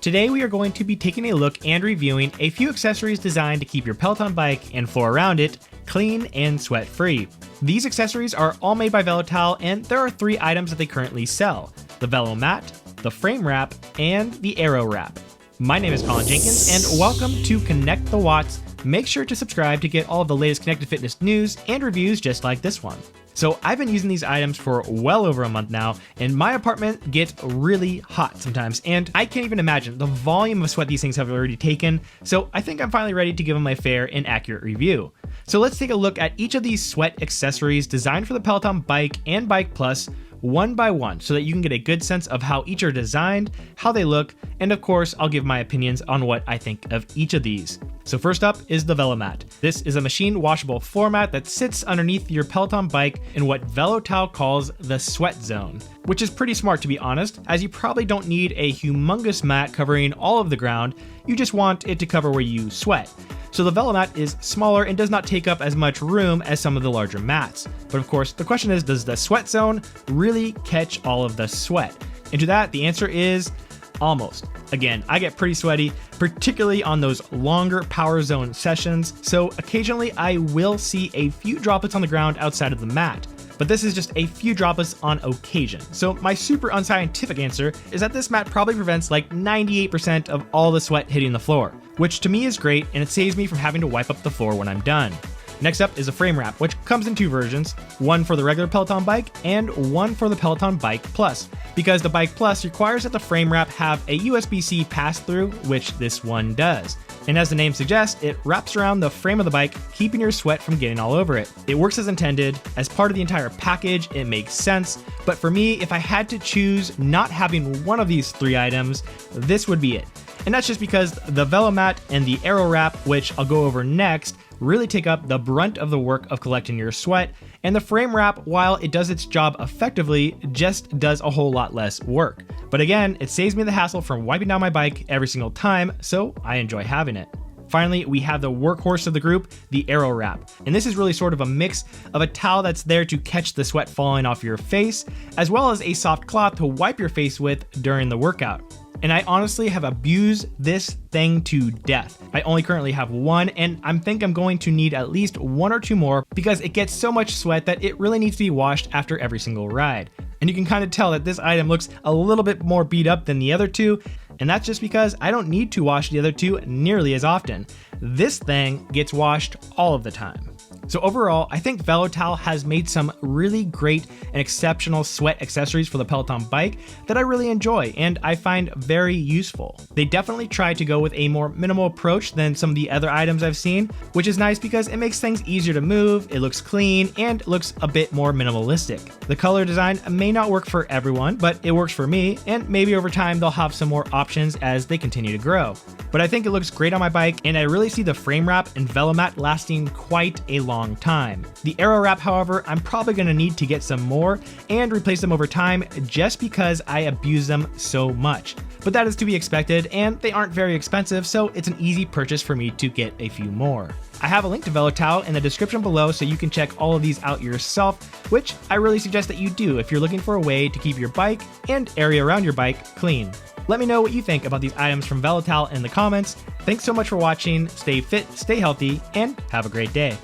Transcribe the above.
Today we are going to be taking a look and reviewing a few accessories designed to keep your Peloton bike and floor around it clean and sweat-free. These accessories are all made by Velotowel, and there are 3 items that they currently sell: the Velomat, the Framewrap, and the Aero Wrap. My name is Colin Jenkins, and welcome to Connect the Watts. Make sure to subscribe to get all of the latest connected fitness news and reviews just like this one. So I've been using these items for well over a month now, and my apartment gets really hot sometimes, and I can't even imagine the volume of sweat these things have already taken, so I think I'm finally ready to give them a fair and accurate review. So let's take a look at each of these sweat accessories designed for the Peloton Bike and Bike Plus one by one so that you can get a good sense of how each are designed, how they look, and of course I'll give my opinions on what I think of each of these. So first up is the Velomat. This is a machine washable floor mat that sits underneath your Peloton bike in what Velotowel calls the sweat zone, which is pretty smart to be honest, as you probably don't need a humongous mat covering all of the ground, you just want it to cover where you sweat. So the Velomat is smaller and does not take up as much room as some of the larger mats. But of course, the question is, does the sweat zone really catch all of the sweat? And to that, the answer is almost. Again, I get pretty sweaty, particularly on those longer power zone sessions, so occasionally I will see a few droplets on the ground outside of the mat. But this is just a few droplets on occasion. So my super unscientific answer is that this mat probably prevents like 98% of all the sweat hitting the floor, which to me is great, and it saves me from having to wipe up the floor when I'm done. Next up is a Framewrap, which comes in 2 versions, one for the regular Peloton bike and one for the Peloton Bike Plus, because the Bike Plus requires that the Framewrap have a USB-C pass-through, which this one does. And as the name suggests, it wraps around the frame of the bike, keeping your sweat from getting all over it. It works as intended. As part of the entire package, it makes sense. But for me, if I had to choose not having one of these 3 items, this would be it. And that's just because the Velomat and the Aero Wrap, which I'll go over next, really take up the brunt of the work of collecting your sweat, and the Framewrap, while it does its job effectively, just does a whole lot less work. But again, it saves me the hassle from wiping down my bike every single time, so I enjoy having it. Finally, we have the workhorse of the group, the Aero Wrap. And this is really sort of a mix of a towel that's there to catch the sweat falling off your face, as well as a soft cloth to wipe your face with during the workout. And I honestly have abused this thing to death. I only currently have one, and I think I'm going to need at least 1 or 2 more because it gets so much sweat that it really needs to be washed after every single ride. And you can kind of tell that this item looks a little bit more beat up than the other 2, and that's just because I don't need to wash the other 2 nearly as often. This thing gets washed all of the time. So overall, I think Velotowel has made some really great and exceptional sweat accessories for the Peloton bike that I really enjoy and I find very useful. They definitely try to go with a more minimal approach than some of the other items I've seen, which is nice because it makes things easier to move, it looks clean, and looks a bit more minimalistic. The color design may not work for everyone, but it works for me, and maybe over time they'll have some more options as they continue to grow. But I think it looks great on my bike, and I really see the Framewrap and Velomat lasting quite a long time. The Aero Wrap, however, I'm probably going to need to get some more and replace them over time just because I abuse them so much. But that is to be expected, and they aren't very expensive, so it's an easy purchase for me to get a few more. I have a link to Velotowel in the description below so you can check all of these out yourself, which I really suggest that you do if you're looking for a way to keep your bike and area around your bike clean. Let me know what you think about these items from Velotowel in the comments. Thanks so much for watching, stay fit, stay healthy, and have a great day.